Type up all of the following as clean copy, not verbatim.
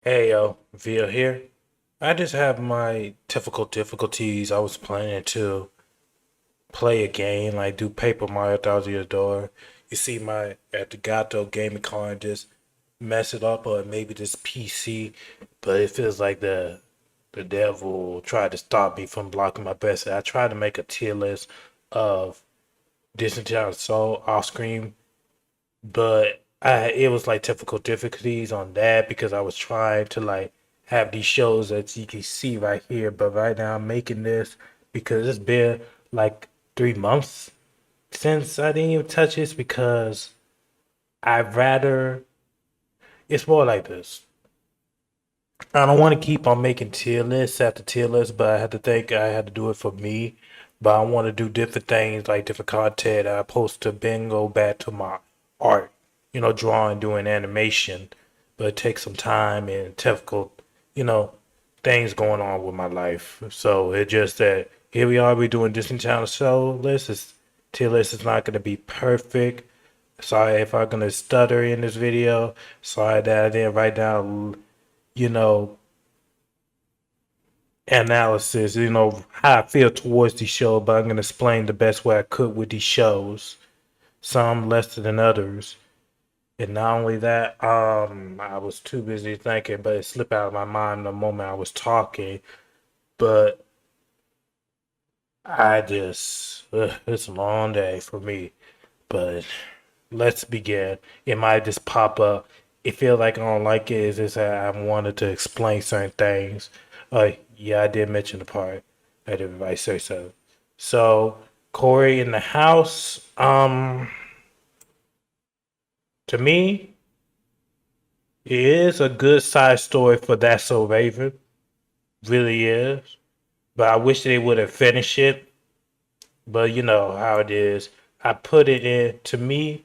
Hey yo, Via here. I just have my typical difficulties. I was planning to play a game, like do Paper Mario Thousand Year Door. You see my at the Gato gaming car and just mess it up, or maybe this PC. But it feels like the devil tried to stop me from blocking my best. I tried to make a tier list of Disney Channel Soul off screen, but it was like typical difficulties on that because I was trying to like have these shows that you can see right here. But right now I'm making this because it's been like 3 months since I didn't even touch this because I'd rather it's more like this. I don't want to keep on making tier lists after tier lists, but I had to think I had to do it for me. But I want to do different things, like different content. I post to bingo back to my art, drawing, doing animation. But it takes some time and typical, you know, things going on with my life. So it just that here we are, we doing Disney Channel show list. Tier list is not going to be perfect. Sorry if I'm going to stutter in this video. Sorry that I didn't write down you know, analysis, how I feel towards these shows, but I'm gonna explain the best way I could with these shows. Some less than others. And not only that, I was too busy thinking, but it slipped out of my mind the moment I was talking. But it's a long day for me. But let's begin. It might just pop up. It feel like I don't like it. Is just that I wanted to explain certain things. Yeah, I did mention the part. I did everybody say so. So Corey in the house. To me, it is a good side story for That's So Raven. Really is. But I wish they would have finished it. But you know how it is. I put it in to me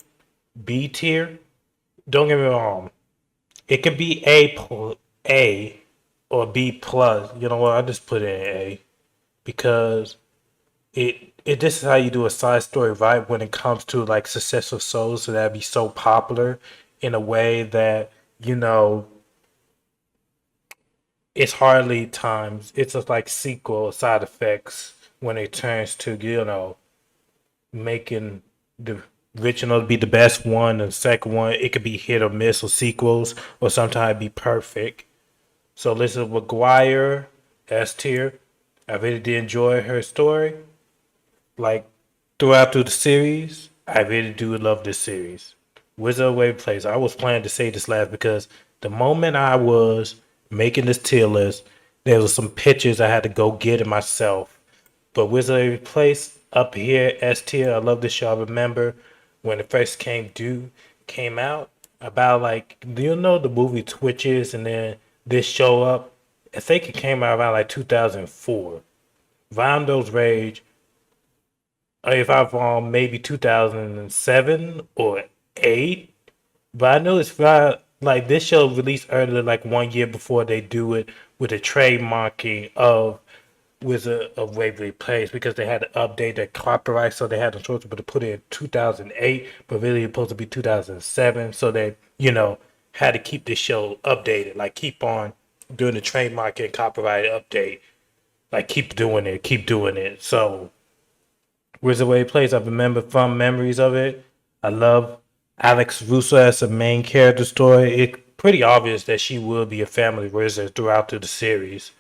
B tier. Don't get me wrong. It could be A or B plus. You know what? I just put it in A because it this is how you do a side story right when it comes to like successful souls so that'd be so popular in a way that you know it's hardly times it's just like sequel side effects when it turns to making the original be the best one and the second one it could be hit or miss or sequels or sometimes be perfect. So Lizzie McGuire, S tier. I really did enjoy her story. Like throughout the series, I really do love this series. Wizard of Waverly Place. I was planning to say this last because the moment I was making this tier list, there was some pictures I had to go get it myself. But Wizard of Waverly Place up here, S tier. I love this show. I remember when it first came out. About like, do you know the movie Twitches and then this show up? I think it came out around like 2004. Rondo's Rage, if I'm wrong, maybe 2007 or 8. But I know it's right, like this show released earlier, like 1 year before they do it with the trademarking of Wizard of Waverly Place because they had to update their copyright, so they had the choice but to put it in 2008, but really it's supposed to be 2007. So they, had to keep this show updated, like keep on doing the trademark and copyright update, like keep doing it. So Wizard Way Place. I remember fond memories of it. I love Alex Russo as a main character story. It's pretty obvious that she will be a family wizard throughout the series.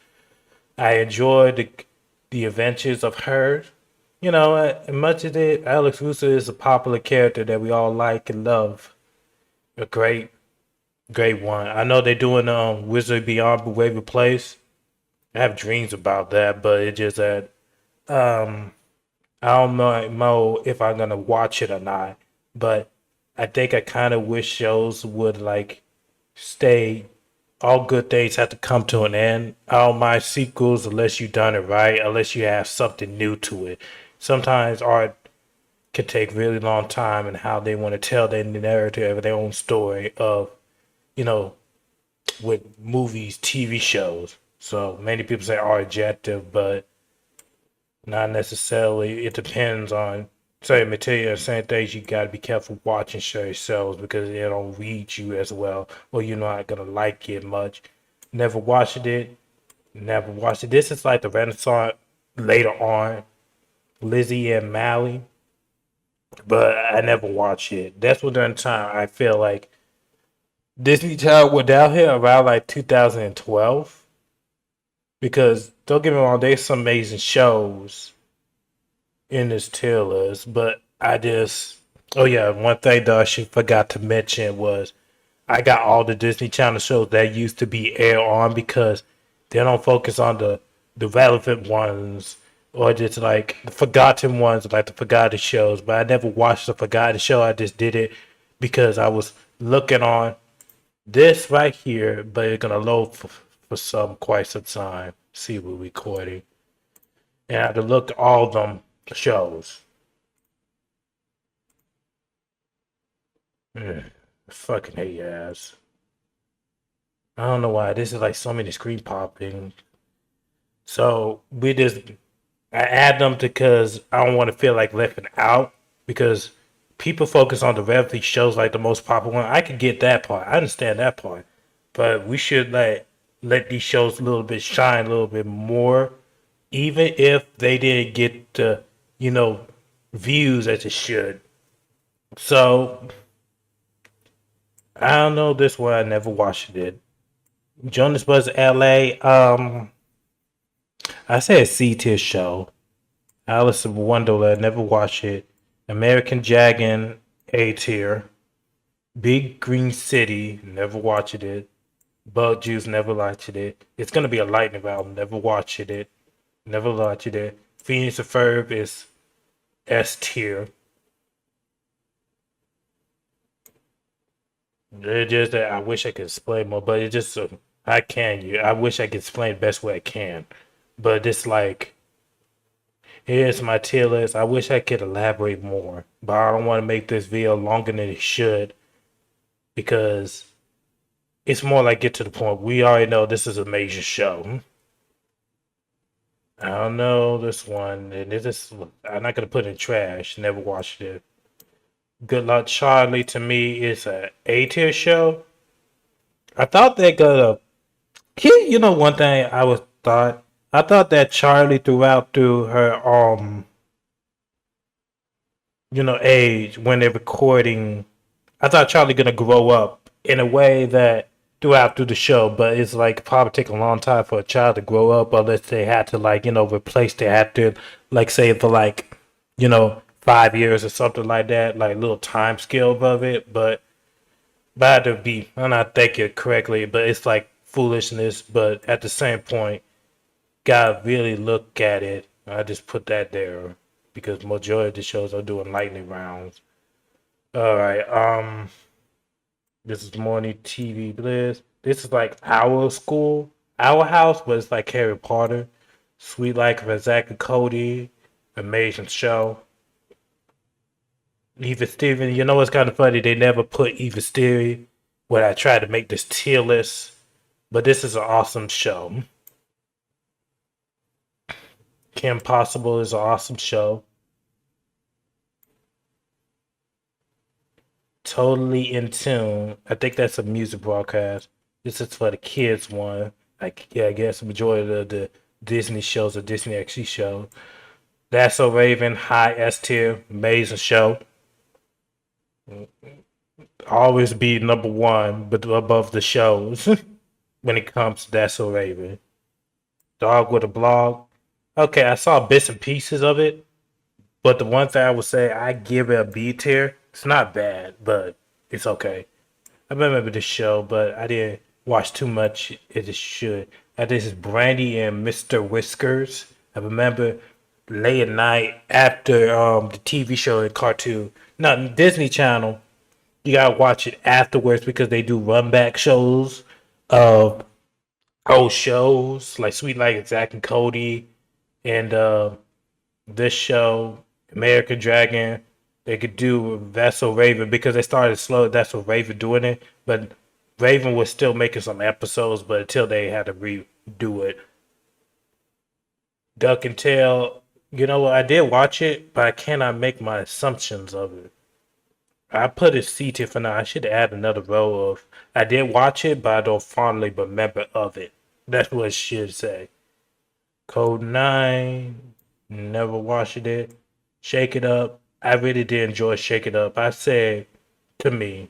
I enjoyed the adventures of her. Much of it, Alex Russo is a popular character that we all like and love. A great one. I know they're doing Wizard Beyond Waverly Place. I have dreams about that, but it just that um I don't know if I'm gonna watch it or not, but I think I kind of wish shows would like stay. All good things have to come to an end. I don't mind sequels unless you done it right, unless you have something new to it. Sometimes art can take really long time and how they want to tell their narrative, their own story of you know with movies, TV shows. So many people say art adjective, but not necessarily. It depends on certain material, certain things you got to be careful watching show yourselves because it don't read you as well, or you're not gonna like it much. Never watched it. Never watched it. This is like the Renaissance later on. Lizzie and Mally, but I never watched it. That's what during the time I feel like Disney Channel went down here around like 2012. Because don't get me wrong, there's some amazing shows in this tier list, but I just oh yeah, one thing that I should forgot to mention was I got all the Disney Channel shows that used to be air on because they don't focus on the relevant ones or just like the forgotten ones, like the forgotten shows. But I never watched the forgotten show. I just did it because I was looking on this right here, but it's gonna load for some quite some time. See, we're recording, and I had to look at all them shows. Mm, fucking hate your ass. I don't know why this is like so many screen popping. So we just I add them because I don't want to feel like left out because people focus on the reality shows like the most popular one. I can get that part. I understand that part, but we should like let these shows a little bit shine a little bit more, even if they didn't get the you know views as it should. So I don't know this one. I never watched it. Jonas Brothers L.A. I said C tier show. Alice in Wonderland, never watched it. American Dragon, A tier. Big Green City, never watched it. Bug Juice, never watched it. It's gonna be a lightning round, never watched it. Never watched it. Phoenix and Ferb is S tier. It just that I wish I could explain more, but it just I can. I wish I could explain the best way I can, but it's like here's my tier list. I wish I could elaborate more, but I don't want to make this video longer than it should because it's more like get to the point. We already know this is a major show. I don't know this one, and it is. I'm not gonna put it in trash. Never watched it. Good Luck Charlie to me is a A tier show. I thought they gonna. You know one thing I was thought. I thought that Charlie through her age when they're recording. I thought Charlie gonna grow up in a way that through the show, but it's like probably take a long time for a child to grow up unless they had to like replace they had to like say for like 5 years or something like that, like little time scale of it. But to be I'm not thinking correctly, but it's like foolishness. But at the same point, gotta really look at it. I just put that there because majority of the shows are doing lightning rounds. All right. This is morning TV bliss. This is like our school, our house, but it's like Harry Potter. Sweet Life of Zack and Cody, amazing show. Eva Steven, you know what's kind of funny? They never put Eva Steven when I tried to make this tier list, but this is an awesome show. Kim Possible is an awesome show. Totally in tune. I think that's a music broadcast. This is for the kids one. Like yeah, I guess the majority of the Disney shows are Disney XD show. That's a Raven, high S tier, amazing show. Always be number one, but above the shows when it comes to That's So Raven. Dog with a blog. Okay, I saw bits and pieces of it, but the one thing I would say I give it a B tier. It's not bad, but it's okay. I remember the show, but I didn't watch too much as it should. This is Brandy and Mr. Whiskers. I remember late at night after the TV show and cartoon, not Disney Channel. You gotta watch it afterwards because they do run back shows of old shows like Sweet Like Zack and Cody and this show American Dragon. They could do That's So Raven because they started slow. That's So Raven doing it, but Raven was still making some episodes, but until they had to redo it. Duck and Tail, you know what? I did watch it, but I cannot make my assumptions of it. I put it C tier for now. I should add another row of. I did watch it, but I don't fondly remember of it. That's what it should say. Code 9. Never watched it. Shake It Up. I really did enjoy Shake It Up. I said, to me,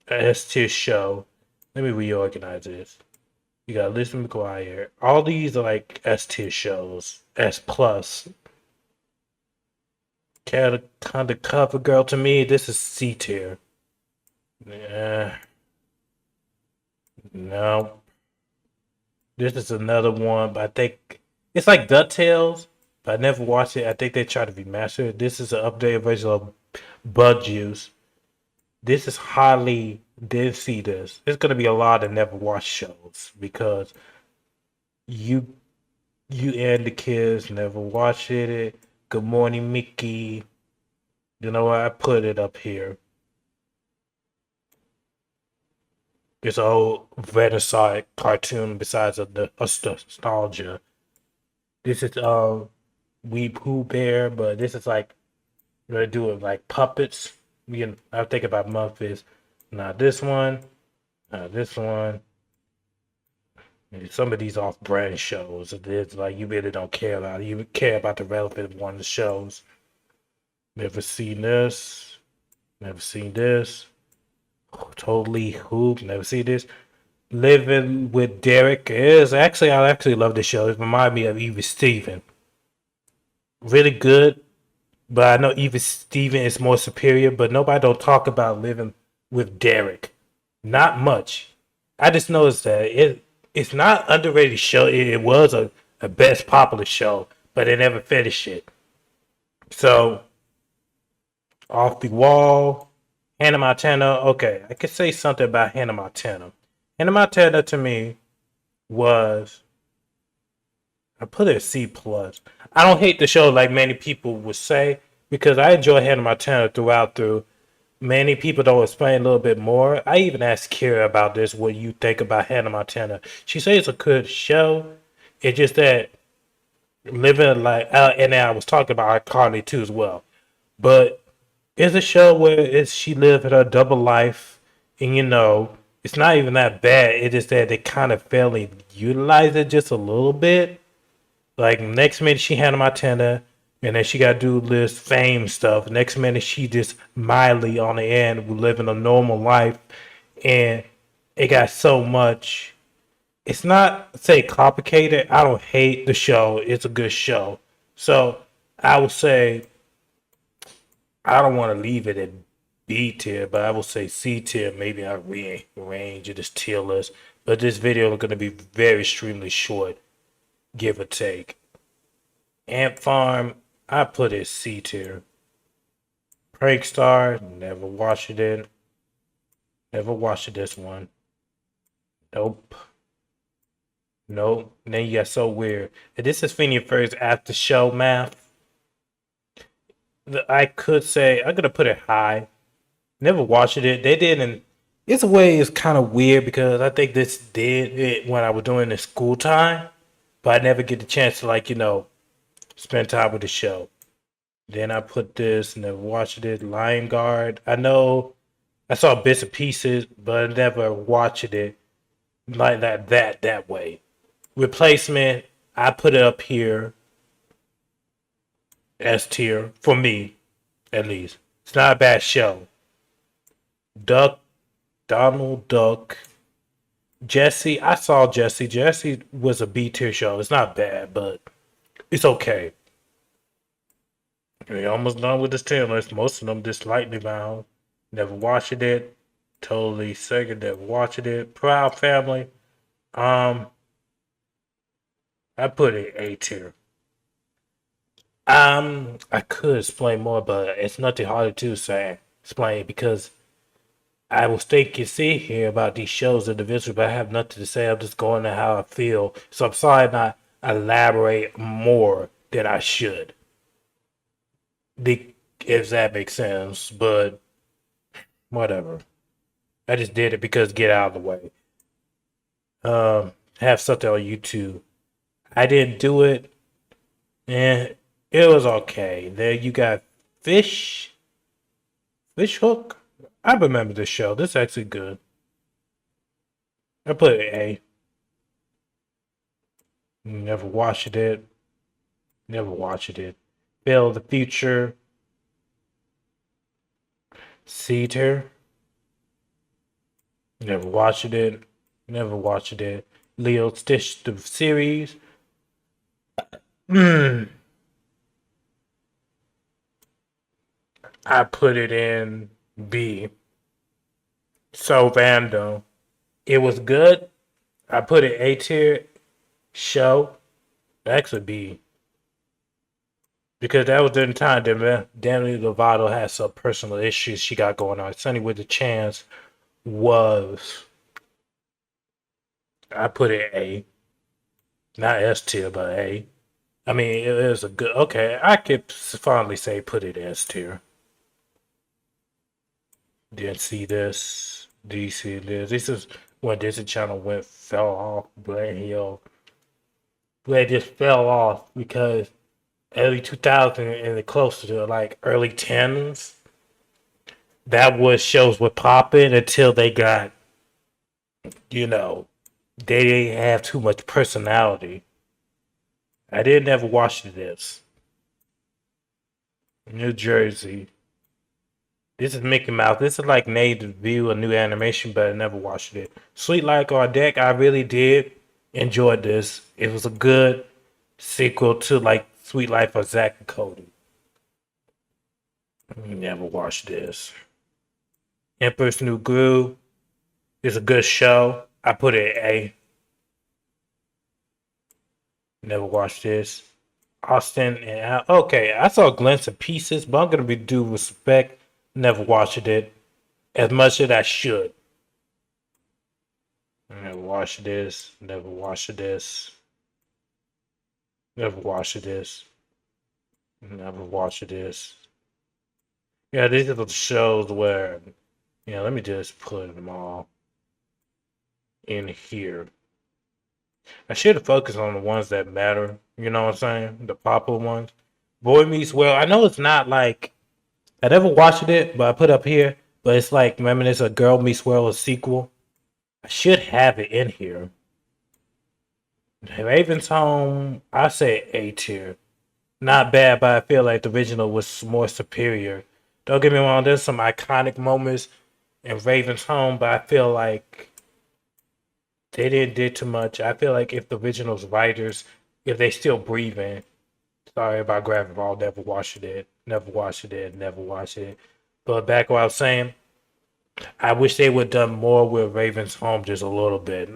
a S tier show. Let me reorganize this. You got Lizzie McGuire. All these are like S tier shows. S plus. Cat Undercover Girl, to me, this is C tier. No. This is another one, but I think it's like DuckTales, but I never watched it. I think they tried to remaster it. This is an updated version of Bug Juice. This is hardly did see this. There's gonna be a lot of never watched shows because you you and the kids never watched it. Good Morning Mickey. You know what? I put it up here. It's a whole Renaissance cartoon besides of the nostalgia. This is Wee Pooh Bear, but this is like gonna do it like puppets. I think about Muppets. Not this one. Not this one. Some of these off-brand shows, it's like you really don't care about it. You care about the relevant one of the shows. Never seen this. Never seen this. Totally Hoop. Never seen this. Living with Derek is actually I actually love this show. It reminds me of Even Steven. Really good, but I know Even Steven is more superior. But nobody don't talk about Living with Derek. Not much. I just noticed that it's not underrated show. It was a best popular show, but they never finished it. So Off the Wall, Hannah Montana. Okay, I could say something about Hannah Montana. Hannah Montana to me was I put it a C plus. I don't hate the show like many people would say because I enjoy Hannah Montana throughout. Through many people don't explain a little bit more. I even asked Kira about this. What you think about Hannah Montana? She says it's a good show. It's just that living like and then I was talking about iCarly too as well. But it's a show where she lived her double life, and it's not even that bad. It's just that they kind of fairly utilize it just a little bit. Like next minute she Hannah Montana, and then she got to do this fame stuff. Next minute she just Miley on the end, living a normal life, and it got so much. It's not say complicated. I don't hate the show. It's a good show. So I would say I don't want to leave it at B tier, but I will say C tier. Maybe I rearrange it as tier list. But this video is going to be very extremely short, give or take. Ant Farm, I put it C tier. Prank Star, never watched it. Never watched this one. Nope. Nope. And then you got So Weird. And this is Phineas Ferris after show math. I could say I'm gonna put it high. Never watched it. They didn't. It's a way it's kind of weird because I think this did it when I was doing the school time, but I never get the chance to spend time with the show. Then I put this, never watched it. Lion Guard. I know I saw bits and pieces, but I never watched it like that way. Replacement. I put it up here S tier for me, at least. It's not a bad show. Duck, Donald Duck, Jesse. I saw Jesse. Jesse was a B tier show. It's not bad, but it's okay. We're almost done with this tier list. Most of them just slightly bound. Never watched it. Totally Sega. Never watched it. Proud Family. I put it A tier. I could explain more, but it's nothing harder to say explain because I was thinking, see here about these shows individually, but I have nothing to say. I'm just going to how I feel. So I'm sorry not elaborate more than I should. If that makes sense, but whatever. I just did it because get out of the way. Have something on YouTube. I didn't do it, and it was okay. There you got Fish Fish Hook. I remember this show. This is actually good. I put it A. Never watched it. Never watched it. Bill the Future. C tier. Never watched it. Never watched it. Leo Stitch the series. I put it in B. So Vando. It was good. I put it A tier. Show. Actually B. Because that was during the time that Demi Lovato had some personal issues she got going on. Sunny with the Chance was. I put it A. Not S tier, but A. I mean, it is a good. Okay, I could fondly say put it S tier. Didn't see this. Do you see this? This is when Disney Channel fell off. Black Hill. Black just fell off because early 2000 and the closer to like early 10s, that was shows were popping until they got, you know, they didn't have too much personality. I didn't ever watch this. New Jersey. This is Mickey Mouse. This is like native view, a new animation, but I never watched it. Sweet Like on Deck, I really did enjoy this. It was a good sequel to like Sweet Life of Zack and Cody. Never watched this. Emperor's New Groove is a good show. I put it A. Never watched this. Austin and okay, I saw Glints and Pieces, but I'm gonna be due respect. Never watched it as much as I should. Never watched this. Never watched this. Never watched this. Never watched this. Yeah, these are the shows where, let me just put them all in here. I should have focused on the ones that matter. You know what I'm saying? The popular ones. Boy Meets World. I know it's not like I never watched it, but I put up here. But it's like, remember, there's a Girl Meets World a sequel. I should have it in here. Raven's Home. I say A tier. Not bad, but I feel like the original was more superior. Don't get me wrong. There's some iconic moments in Raven's Home, but I feel like they didn't do too much. I feel like if the original's writers, if they still breathing, sorry about Gravity Ball, never watched it. Never watched it. Never watched it. But back what I was saying, I wish they would have done more with Raven's Home just a little bit.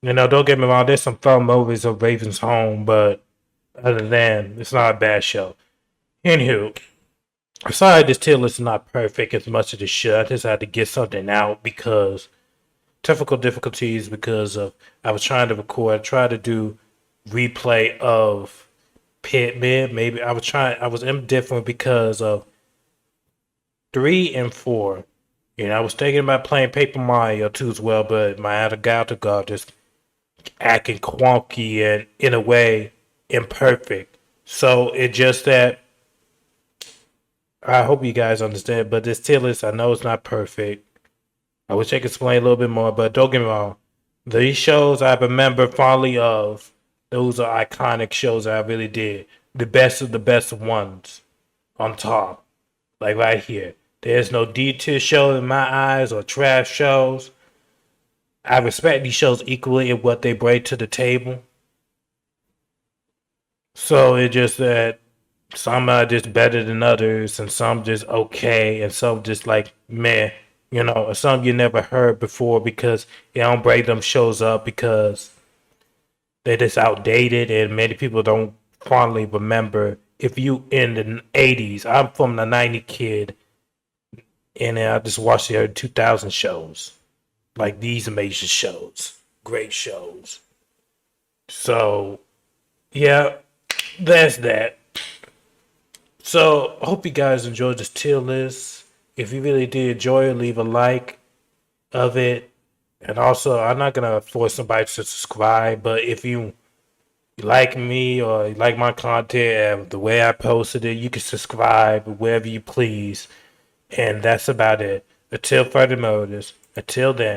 Don't get me wrong, there's some fun movies of Raven's Home, but other than, it's not a bad show. Anywho, I'm sorry this tier list is not perfect as much as it should. I just had to get something out because technical difficulties because of I was trying to record, try to do replay of Pitman. Maybe I was indifferent because of 3 and 4. I was thinking about playing Paper Mario 2 as well, but my Adagata God just acting quonky and in a way imperfect. So it just that I hope you guys understand, but this tier list I know it's not perfect. I wish I could explain a little bit more, but don't get me wrong. These shows I remember fondly of. Those are iconic shows I really did. The best of the best ones on top. Like right here. There's no D tier show in my eyes or trash shows. I respect these shows equally in what they bring to the table. So it's just that some are just better than others, and some just okay, and some just like meh. Some you never heard before because you don't bring them shows up because they're just outdated and many people don't fondly remember. If you in the 80s, I'm from the 90 kid, and I just watched the early 2000 shows. Like these amazing shows. Great shows. So, yeah, that's that. So, I hope you guys enjoyed this tier list. If you really did enjoy it, leave a like of it. And also, I'm not going to force somebody to subscribe, but if you like me or you like my content and the way I posted it, you can subscribe wherever you please. And that's about it. Until further notice. Until then.